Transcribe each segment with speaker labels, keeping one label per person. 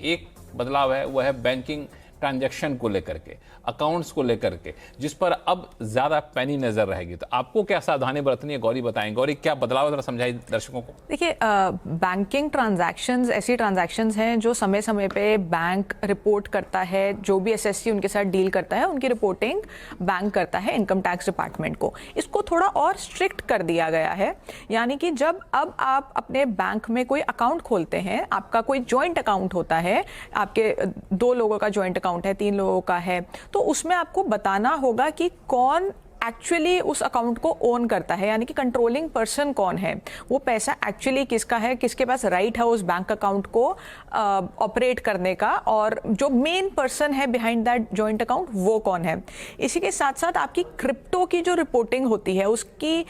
Speaker 1: एक बदलाव है वो है बैंकिंग ट्रांजैक्शन को लेकर के, अकाउंट्स को लेकर के, जिस पर अब ज्यादा पैनी नजर रहेगी। तो आपको क्या सावधानी बरतनी है, गौरी बताएं। गौरी, क्या बदलाव जरा समझाइए दर्शकों को।
Speaker 2: देखिए, बैंकिंग ट्रांजैक्शंस ऐसी ट्रांजैक्शंस हैं जो समय समय पे बैंक रिपोर्ट करता है, जो भी एसएससी उनके साथ डील करता है उनकी रिपोर्टिंग बैंक करता है इनकम टैक्स डिपार्टमेंट को। इसको थोड़ा और स्ट्रिक्ट कर दिया गया है, यानी कि जब अब आप अपने बैंक में कोई अकाउंट खोलते हैं, आपका कोई जॉइंट अकाउंट होता है, आपके 2 लोगों का जॉइंट अकाउंट है, 3 लोगों का है, तो उसमें आपको बताना होगा कि कौन एक्चुअली उस अकाउंट को ओन करता है, यानी कि कंट्रोलिंग पर्सन कौन है, वो पैसा एक्चुअली किसका है, किसके पास राइट है उस बैंक अकाउंट को ऑपरेट करने का, और जो मेन पर्सन है बिहाइंड दैट जॉइंट अकाउंट वो कौन है। इसी के साथ साथ आपकी क्रिप्टो की जो रिपोर्टिंग होती है उसकी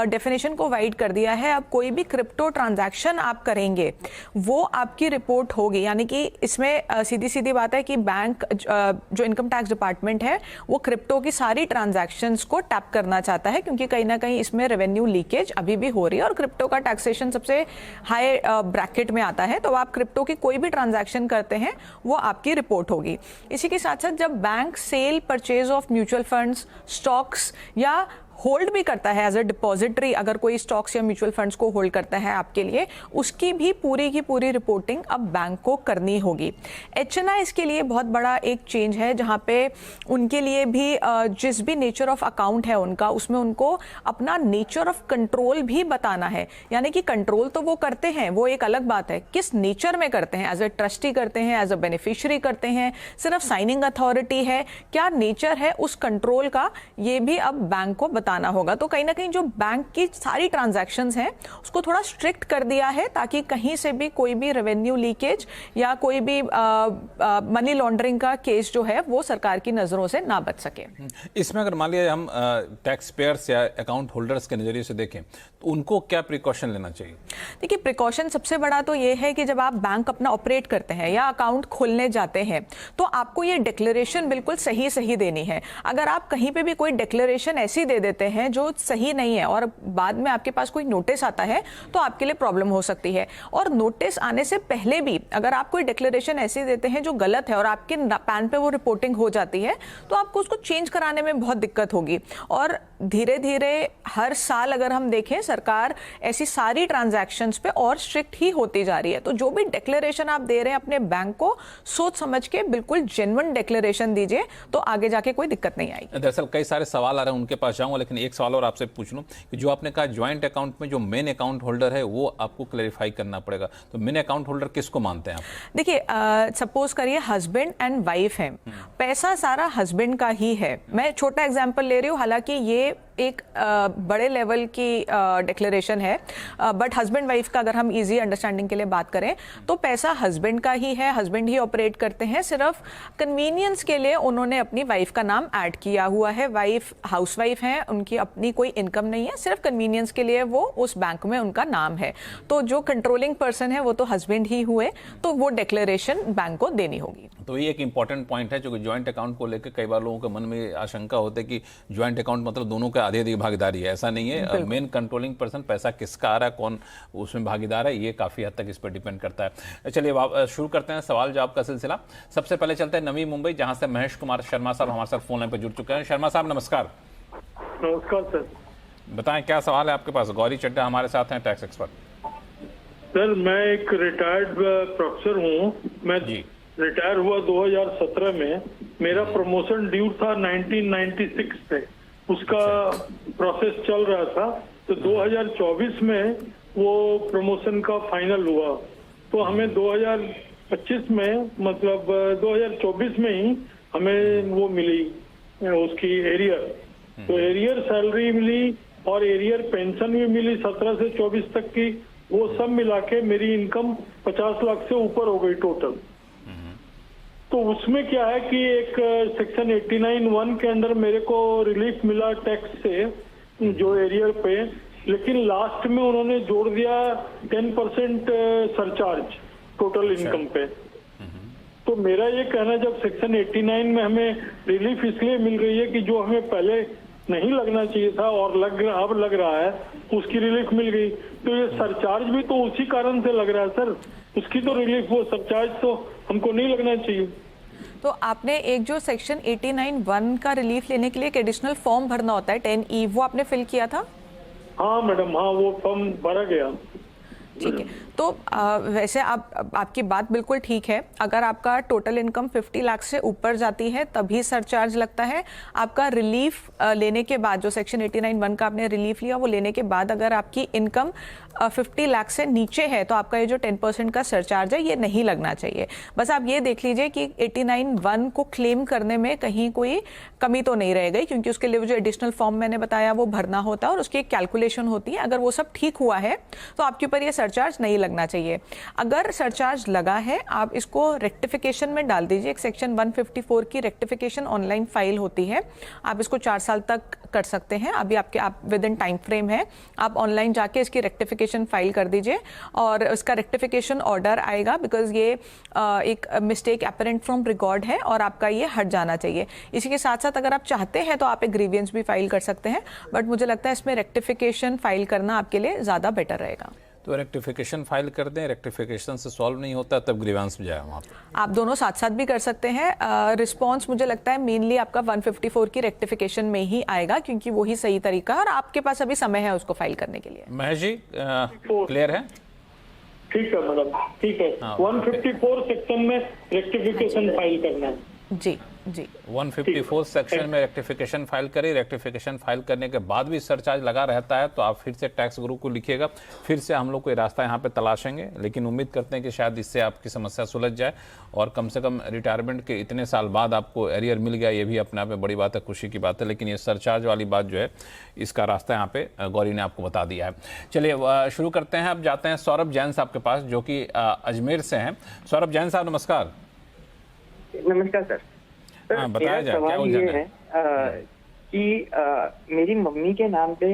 Speaker 2: डेफिनेशन को वाइड कर दिया है। अब कोई भी क्रिप्टो ट्रांजैक्शन आप करेंगे वो आपकी रिपोर्ट होगी, यानी कि इसमें सीधी सीधी बात है कि बैंक जो इनकम टैक्स डिपार्टमेंट है वो क्रिप्टो की सारी ट्रांजैक्शंस को टैप करना चाहता है, क्योंकि कहीं ना कहीं इसमें रेवेन्यू लीकेज अभी भी हो रही है और क्रिप्टो का टैक्सेशन सबसे हाई ब्रैकेट में आता है। तो आप क्रिप्टो की कोई भी ट्रांजैक्शन करते हैं वो आपकी रिपोर्ट होगी। इसी के साथ साथ जब bank cell purchase of mutual funds, stocks या होल्ड भी करता है एज अ डिपॉजिटरी, अगर कोई स्टॉक्स या म्यूचुअल फंड्स को होल्ड करता है आपके लिए, उसकी भी पूरी की पूरी रिपोर्टिंग अब बैंक को करनी होगी। एचएनआईज़ के लिए बहुत बड़ा एक चेंज है, जहां पे उनके लिए भी जिस भी नेचर ऑफ अकाउंट है उनका, उसमें उनको अपना नेचर ऑफ कंट्रोल भी बताना है। यानी कि कंट्रोल तो वो करते हैं, वो एक अलग बात है, किस नेचर में करते हैं, एज अ ट्रस्टी करते हैं, एज अ बेनिफिशियरी करते हैं, सिर्फ साइनिंग अथॉरिटी है, क्या नेचर है उस कंट्रोल का, ये भी अब बैंक को बताना होगा। तो कहीं ना कहीं जो बैंक की सारी ट्रांजैक्शंस हैं उसको थोड़ा स्ट्रिक्ट कर दिया है, ताकि कहीं से भी कोई भी रेवेन्यू लीकेज या कोई भी मनी लॉन्ड्रिंग का केस जो है वो सरकार की नजरों से ना बच सके।
Speaker 1: इसमें अगर मान लिया हम टैक्स पेयर्स या अकाउंट होल्डर्स के नजरिए से देखें तो उनको क्या प्रिकॉशन लेना चाहिए?
Speaker 2: देखिए, प्रिकॉशन सबसे बड़ा तो ये है कि जब आप बैंक अपना ऑपरेट करते हैं या अकाउंट खोलने जाते हैं तो आपको ये डिक्लेरेशन बिल्कुल सही सही देनी है। अगर आप कहीं पे भी कोई डिक्लेरेशन ऐसी दे देते हैं जो सही नहीं है और बाद में आपके पास कोई नोटिस आता है तो आपके लिए प्रॉब्लम हो सकती है। और नोटिस आने से पहले भी अगर आप कोई डिक्लेरेशन ऐसी देते हैं जो गलत है और आपके पैन पे वो रिपोर्टिंग हो जाती है तो आपको उसको चेंज कराने में बहुत दिक्कत होगी। और धीरे धीरे हर साल अगर हम देखें, सरकार ऐसी सारी ट्रांजैक्शंस पे और स्ट्रिक्ट ही होती जा रही है। तो जो भी डिक्लेरेशन आप दे रहे हैं अपने बैंक को, सोच समझ के बिल्कुल जेन्युइन डिक्लेरेशन दीजिए, तो आगे जाके कोई दिक्कत नहीं आएगी।
Speaker 1: दरअसल कई सारे सवाल आ रहे हैं, उनके पास जाऊंगा, लेकिन एक सवाल और आपसे पूछ लूं कि जो आपने कहा ज्वाइंट अकाउंट में जो मेन अकाउंट होल्डर है वो आपको क्लैरिफाई करना पड़ेगा, तो मेन अकाउंट होल्डर किसको मानते हैं आप?
Speaker 2: देखिए, सपोज करिए हस्बैंड एंड वाइफ है, पैसा सारा हस्बैंड का ही है। मैं छोटा एग्जांपल ले रही हूँ, हालांकि ये एक बड़े लेवल की डिक्लेरेशन है, बट हस्बैंड वाइफ का अगर हम इजी अंडरस्टैंडिंग के लिए बात करें तो पैसा हस्बैंड का ही है, हस्बैंड ही ऑपरेट करते हैं। सिर्फ कन्वीनियंस के लिए उन्होंने अपनी वाइफ का नाम ऐड किया हुआ है। वाइफ हाउसवाइफ है, उनकी अपनी कोई इनकम नहीं है, सिर्फ कन्वीनियंस के लिए वो उस बैंक में उनका नाम है। तो जो कंट्रोलिंग पर्सन है वो तो हस्बैंड ही हुए, तो वो डिक्लेरेशन बैंक को देनी होगी।
Speaker 1: तो ये एक इंपॉर्टेंट पॉइंट है, जो ज्वाइंट अकाउंट को लेकर कई बार लोगों के मन में आशंका होती है कि ज्वाइंट अकाउंट मतलब दोनों का आधी आधी भागीदारी है। ऐसा नहीं है। मेन कंट्रोलिंग पर्सन, पैसा किसका आ रहा है, कौन उसमें भागीदार है, ये काफी हद तक इस पर डिपेंड करता है। चलिए शुरू करते हैं सवाल जवाब का सिलसिला। सबसे पहले चलते हैं नवी मुंबई, जहां से महेश कुमार शर्मा साहब हमारे साथ फोन लाइन पर जुड़ चुके हैं। शर्मा साहब नमस्कार।
Speaker 3: नमस्कार सर।
Speaker 1: बताएं क्या सवाल है आपके पास। गौरी चड्ढा हमारे साथ हैं, टैक्स एक्सपर्ट।
Speaker 3: सर, मैं एक रिटायर्ड प्रोफेसर हूँ। मैं रिटायर हुआ 2017 में। मेरा प्रमोशन ड्यू था 1996 से, उसका प्रोसेस चल रहा था। तो 2024 में वो प्रमोशन का फाइनल हुआ, तो हमें 2025 में मतलब 2024 में ही हमें वो मिली उसकी एरियर। तो एरियर सैलरी मिली और एरियर पेंशन भी मिली 17 से 24 तक की। वो सब मिला के मेरी इनकम 50 लाख से ऊपर हो गई टोटल। तो उसमें क्या है कि एक सेक्शन 89(1) के अंदर मेरे को रिलीफ मिला टैक्स से, जो एरियर पे, लेकिन लास्ट में उन्होंने जोड़ दिया 10% सरचार्ज टोटल इनकम पे। तो मेरा ये कहना, जब सेक्शन 89 में हमें रिलीफ इसलिए मिल रही है कि जो हमें पहले नहीं लगना चाहिए था और अब लग रहा है, उसकी रिलीफ मिल गई। तो ये सरचार्ज भी तो उसी कारण से लग रहा है सर। उसकी तो रिलीफ, वो सरचार्ज तो हमको नहीं लगना चाहिए।
Speaker 2: तो आपने एक जो सेक्शन 89(1) का रिलीफ लेने के लिए एक एडिशनल फॉर्म भरना होता है 10E, वो आपने फिल किया था?
Speaker 3: हाँ मैडम, हाँ वो फॉर्म भरा गया।
Speaker 2: ठीक है, तो वैसे आपकी बात बिल्कुल ठीक है। अगर आपका टोटल इनकम 50 लाख से ऊपर जाती है तभी सरचार्ज लगता है। आपका रिलीफ लेने के बाद, जो सेक्शन 89(1) का आपने रिलीफ लिया वो लेने के बाद अगर आपकी इनकम 50 लाख से नीचे है तो आपका ये जो 10% का सरचार्ज है ये नहीं लगना चाहिए। बस आप ये देख लीजिए कि 89(1) को क्लेम करने में कहीं कोई कमी तो नहीं रह गई, क्योंकि उसके लिए वो जो एडिशनल फॉर्म मैंने बताया वो भरना होता है और उसकी एक कैलकुलेशन होती है। अगर वो सब ठीक हुआ है तो आपके ऊपर ये सरचार्ज नहीं लगना चाहिए। अगर सरचार्ज लगा है, आप इसको रेक्टिफिकेशन में डाल दीजिए। एक सेक्शन 154 की रेक्टिफिकेशन ऑनलाइन फाइल होती है, आप इसको 4 साल तक कर सकते हैं। अभी आप विद इन टाइम फ्रेम है, आप ऑनलाइन जाके इसकी रेक्टिफिकेशन फाइल कर दीजिए और उसका रेक्टिफिकेशन ऑर्डर आएगा, बिकॉज ये एक मिस्टेक अपरेंट फ्रॉम रिकॉर्ड है और आपका ये हट जाना चाहिए। इसी के साथ साथ अगर आप चाहते हैं तो आप एक ग्रीवियंस भी फाइल कर सकते हैं, बट मुझे लगता है इसमें रेक्टिफिकेशन फाइल करना आपके लिए ज़्यादा बेटर रहेगा।
Speaker 1: तो रेक्टिफिकेशन फाइल कर दें, रेक्टिफिकेशन से सॉल्व नहीं होता तब ग्रीवांस में जाए वहाँ पर।
Speaker 2: आप दोनों साथ साथ भी कर सकते हैं। रिस्पांस मुझे लगता है मेनली आपका 154 की रेक्टिफिकेशन में ही आएगा, क्योंकि वही सही तरीका है और आपके पास अभी समय है उसको फाइल करने के लिए।
Speaker 1: महेश जी क्लियर है?
Speaker 3: ठीक है मैडम, ठीक है। 154 सेक्शन में रेक्टिफिकेशन फाइल करना है।
Speaker 2: जी जी,
Speaker 1: 154 सेक्शन में रेक्टिफिकेशन फाइल करिए। रेक्टिफिकेशन फाइल करने के बाद भी सरचार्ज लगा रहता है तो आप फिर से टैक्स गुरु को लिखिएगा, फिर से हम लोग कोई रास्ता यहाँ पे तलाशेंगे। लेकिन उम्मीद करते हैं कि शायद इससे आपकी समस्या सुलझ जाए और कम से कम रिटायरमेंट के इतने साल बाद आपको एरियर मिल गया, ये भी अपने आप में बड़ी बात है, खुशी की बात है। लेकिन ये सरचार्ज वाली बात जो है, इसका रास्ता यहाँ पे गौरी ने आपको बता दिया है। चलिए शुरू करते हैं। अब जाते हैं सौरभ जैन साहब के पास, जो कि अजमेर से हैं। सौरभ जैन साहब नमस्कार।
Speaker 4: नमस्कार सर।
Speaker 1: हाँ, बताया जाए, क्या
Speaker 4: सवाल ये है कि मेरी मम्मी के नाम पे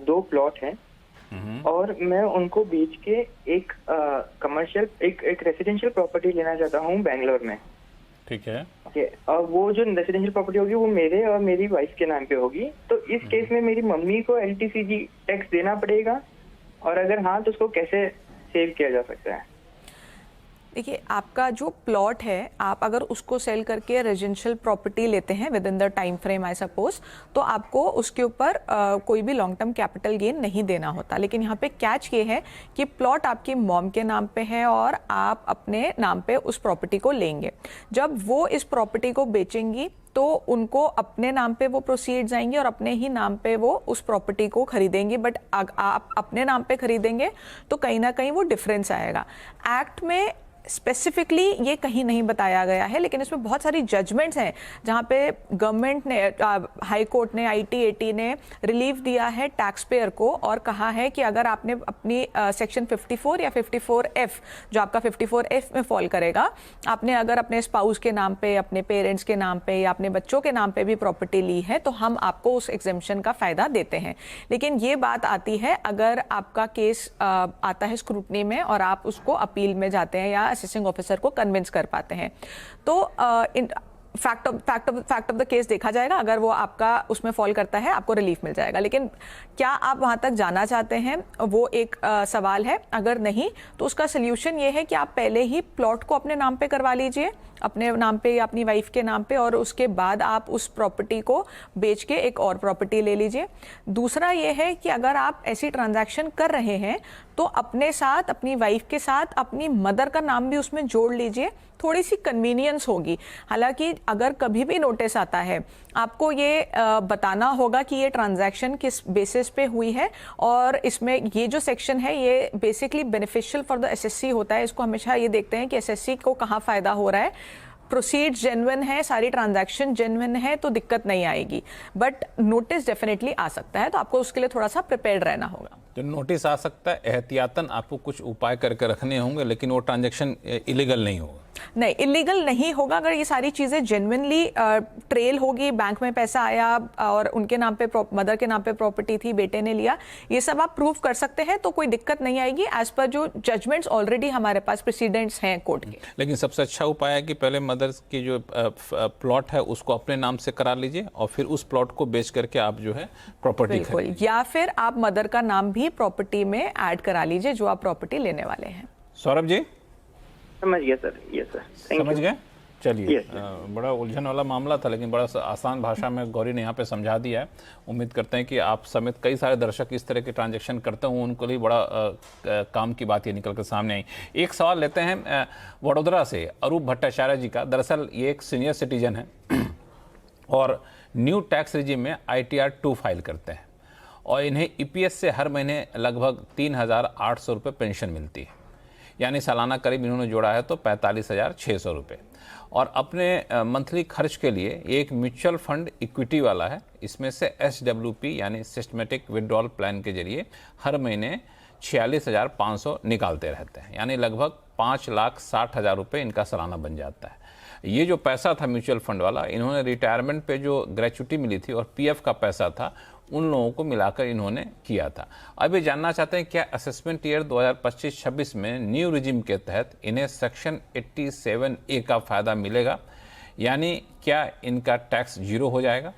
Speaker 4: 2 प्लॉट हैं और मैं उनको बेच के एक कमर्शियल एक रेसिडेंशियल प्रॉपर्टी लेना चाहता हूँ बेंगलोर में।
Speaker 1: ठीक है।
Speaker 4: और वो जो रेसिडेंशियल प्रॉपर्टी होगी वो मेरे और मेरी वाइफ के नाम पे होगी। तो इस केस में मेरी मम्मी को LTCG टैक्स देना पड़ेगा, और अगर हाँ तो उसको कैसे सेव किया जा सकता है?
Speaker 2: देखिए, आपका जो प्लॉट है, आप अगर उसको सेल करके रेजिडेंशियल प्रॉपर्टी लेते हैं with in the time frame I suppose, तो आपको उसके ऊपर कोई भी लॉन्ग टर्म कैपिटल गेन नहीं देना होता। लेकिन यहाँ पे कैच ये है कि प्लॉट आपकी मॉम के नाम पे है और आप अपने नाम पे उस प्रॉपर्टी को लेंगे। जब वो इस प्रॉपर्टी को बेचेंगी तो उनको अपने नाम पे वो प्रोसीड्स आएंगे और अपने ही नाम पे वो उस प्रॉपर्टी को खरीदेंगे। बट आप अपने नाम पे खरीदेंगे तो कहीं ना कहीं वो डिफरेंस आएगा। एक्ट में स्पेसिफिकली ये कहीं नहीं बताया गया है, लेकिन इसमें बहुत सारी जजमेंट्स हैं जहाँ पे गवर्नमेंट ने, हाई कोर्ट ने, ITAT ने रिलीफ दिया है टैक्स पेयर को और कहा है कि अगर आपने अपनी सेक्शन 54 या 54F, जो आपका 54F में फॉल करेगा, आपने अगर अपने स्पाउस के नाम पे, अपने पेरेंट्स के नाम पे या अपने बच्चों के नाम पे भी प्रॉपर्टी ली है तो हम आपको उस एग्जेम्पशन का फायदा देते हैं। लेकिन ये बात आती है अगर आपका केस आता है स्क्रूटनी में और आप उसको अपील में जाते हैं या असेसिंग ऑफिसर को कन्विंस कर पाते हैं, तो फैक्ट ऑफ द केस देखा जाएगा। अगर वो आपका उसमें फॉल करता है आपको रिलीफ मिल जाएगा। लेकिन क्या आप वहां तक जाना चाहते हैं, वो एक सवाल है। अगर नहीं तो उसका सोल्यूशन ये है कि आप पहले ही प्लॉट को अपने नाम पे करवा लीजिए, अपने नाम पे या अपनी वाइफ के नाम पे, और उसके बाद आप उस प्रॉपर्टी को बेच के एक और प्रॉपर्टी ले लीजिए। दूसरा ये है कि अगर आप ऐसी ट्रांजैक्शन कर रहे हैं तो अपने साथ, अपनी वाइफ के साथ अपनी मदर का नाम भी उसमें जोड़ लीजिए, थोड़ी सी कन्वीनियंस होगी। हालांकि अगर कभी भी नोटिस आता है आपको ये बताना होगा कि ये ट्रांजैक्शन किस बेसिस पे हुई है, और इसमें ये जो सेक्शन है ये basically beneficial for the SSC होता है। इसको हमेशा ये देखते हैं कि SSC को कहाँ फायदा हो रहा है। प्रोसीड्स जेन्युइन है, सारी ट्रांजैक्शन जेन्युइन है तो दिक्कत नहीं आएगी, बट नोटिस डेफिनेटली आ सकता है, तो आपको उसके लिए थोड़ा सा प्रिपेयर्ड रहना होगा।
Speaker 1: तो नोटिस आ सकता है, एहतियातन आपको कुछ उपाय करके रखने होंगे, लेकिन वो ट्रांजैक्शन इलीगल नहीं होगा।
Speaker 2: नहीं, इलीगल नहीं होगा अगर ये सारी चीज़ें जेन्युइनली ट्रेल होगी, बैंक में पैसा आया और उनके नाम पे, मदर के नाम पे प्रॉपर्टी थी, बेटे ने लिया, ये सब आप प्रूव कर सकते हैं तो कोई दिक्कत नहीं आएगी, एज पर जो जजमेंट्स ऑलरेडी हमारे पास प्रेसिडेंट्स हैं कोर्ट के।
Speaker 1: लेकिन सबसे अच्छा उपाय है कि पहले मदर की जो प्लॉट है उसको अपने नाम से करा लीजिए और फिर उस प्लॉट को बेच करके आप जो है प्रॉपर्टी
Speaker 2: बिल्कुल, या फिर आप मदर का नाम भी प्रॉपर्टी में ऐड करा लीजिए जो आप प्रॉपर्टी लेने वाले हैं।
Speaker 1: सौरभ जी
Speaker 4: समझ गया सर, यस सर, थैंक
Speaker 1: समझ
Speaker 4: यू।
Speaker 1: गए? चलिए,
Speaker 4: Yes,
Speaker 1: बड़ा उलझन वाला मामला था, लेकिन बड़ा आसान भाषा में गौरी ने यहाँ पे समझा दिया है। उम्मीद करते हैं कि आप समेत कई सारे दर्शक इस तरह के ट्रांजैक्शन करते हों, उनको लिए बड़ा काम की बात ये निकल कर सामने आई। एक सवाल लेते हैं वडोदरा से अरूप भट्टाचार्य जी का। दरअसल ये एक सीनियर सिटीजन है और न्यू टैक्स रिजीम में ITR 2 फाइल करते हैं और इन्हें EPS से हर महीने लगभग 3,800 रुपये पेंशन मिलती है, यानी सालाना करीब इन्होंने जोड़ा है तो 45,600 रुपये। और अपने मंथली खर्च के लिए एक म्यूचुअल फंड इक्विटी वाला है, इसमें से SWP यानी सिस्टमेटिक विड्रॉल प्लान के जरिए हर महीने 46,500 निकालते रहते हैं, यानी लगभग 5,60,000 रुपये इनका सालाना बन जाता है। ये जो पैसा था म्यूचुअल फंड वाला, इन्होंने रिटायरमेंट पे जो ग्रेच्युटी मिली थी और PF का पैसा था, उन लोगों को मिलाकर इन्होंने किया था। अभी जानना चाहते हैं क्या असेसमेंट ईयर 2025-26 में न्यू रिजिम के तहत इन्हें सेक्शन 87A का फ़ायदा मिलेगा, यानी क्या इनका टैक्स जीरो हो जाएगा?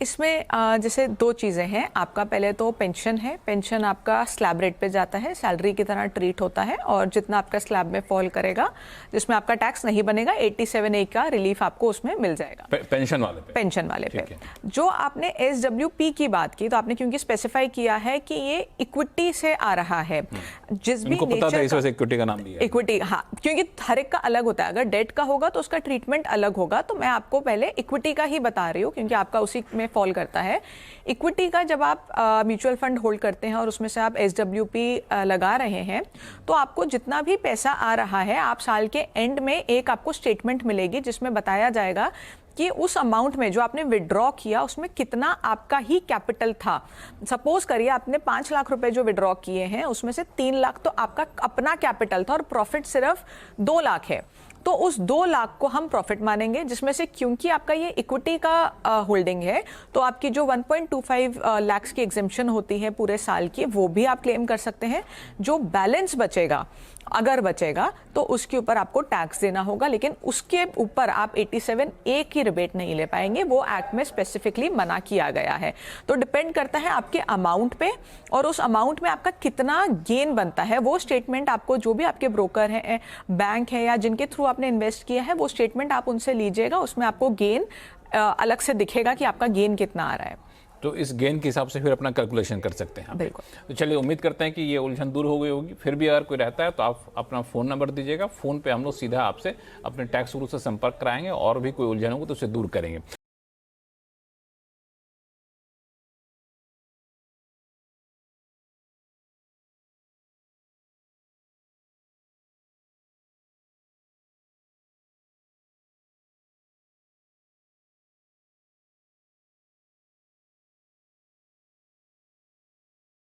Speaker 2: इसमें जैसे दो चीज़ें हैं। आपका पहले तो पेंशन है, पेंशन आपका स्लैब रेट पे जाता है, सैलरी की तरह ट्रीट होता है और जितना आपका स्लैब में फॉल करेगा, जिसमें आपका टैक्स नहीं बनेगा, 87A का रिलीफ आपको उसमें मिल जाएगा।
Speaker 1: पेंशन वाले पे?
Speaker 2: पेंशन वाले पे।
Speaker 1: है।
Speaker 2: जो आपने SWP की बात की, तो आपने क्योंकि स्पेसिफाई किया है कि ये इक्विटी से आ रहा है, जिस भी
Speaker 1: इनको पता था
Speaker 2: नेचर
Speaker 1: इस वजह से इक्विटी का नाम दिया है।
Speaker 2: इक्विटी, हाँ, क्योंकि हर एक का अलग होता है। अगर डेट का होगा तो उसका ट्रीटमेंट अलग होगा, तो मैं आपको पहले इक्विटी का ही बता रही हूँ क्योंकि आपका उसी में फॉल करता है। इक्विटी का जब आप म्यूचुअल फंड होल्ड करते हैं और उसमें से आप SWP लगा रहे हैं, तो आपको जितना भी पैसा आ रहा है, आप साल के एंड में एक आपको स्टेटमेंट मिलेगी जिसमें बताया जाएगा कि उस अमाउंट में जो आपने विड्रॉ किया उसमें कितना आपका ही कैपिटल था। सपोज करिए आपने 5 लाख रुपए जो विड्रॉ किए हैं, उसमें से 3 लाख तो आपका अपना कैपिटल था और प्रॉफिट सिर्फ 2 लाख है, तो उस 2 लाख को हम प्रॉफिट मानेंगे, जिसमें से क्योंकि आपका ये इक्विटी का होल्डिंग है, तो आपकी जो 1.25 लाख की एग्जेम्पशन होती है पूरे साल की, वो भी आप क्लेम कर सकते हैं। जो बैलेंस बचेगा, अगर बचेगा, तो उसके ऊपर आपको टैक्स देना होगा, लेकिन उसके ऊपर आप 87A की रिबेट नहीं ले पाएंगे, वो एक्ट में स्पेसिफिकली मना किया गया है। तो डिपेंड करता है आपके अमाउंट पे और उस अमाउंट में आपका कितना गेन बनता है। वो स्टेटमेंट आपको जो भी आपके ब्रोकर हैं, बैंक है या जिनके थ्रू आपने इन्वेस्ट किया है, वो स्टेटमेंट आप उनसे लीजिएगा, उसमें आपको गेन अलग से दिखेगा कि आपका गेन कितना आ रहा है।
Speaker 1: तो इस गेन के हिसाब से फिर अपना कैलकुलेशन कर सकते हैं।
Speaker 2: बिल्कुल।
Speaker 1: तो चलिए, उम्मीद करते हैं कि ये उलझन दूर हो गई होगी। फिर भी अगर कोई रहता है तो आप अपना फ़ोन नंबर दीजिएगा, फ़ोन पे हम लोग सीधा आपसे अपने टैक्स गुरु से संपर्क कराएंगे और भी कोई उलझन होगी तो उसे दूर करेंगे।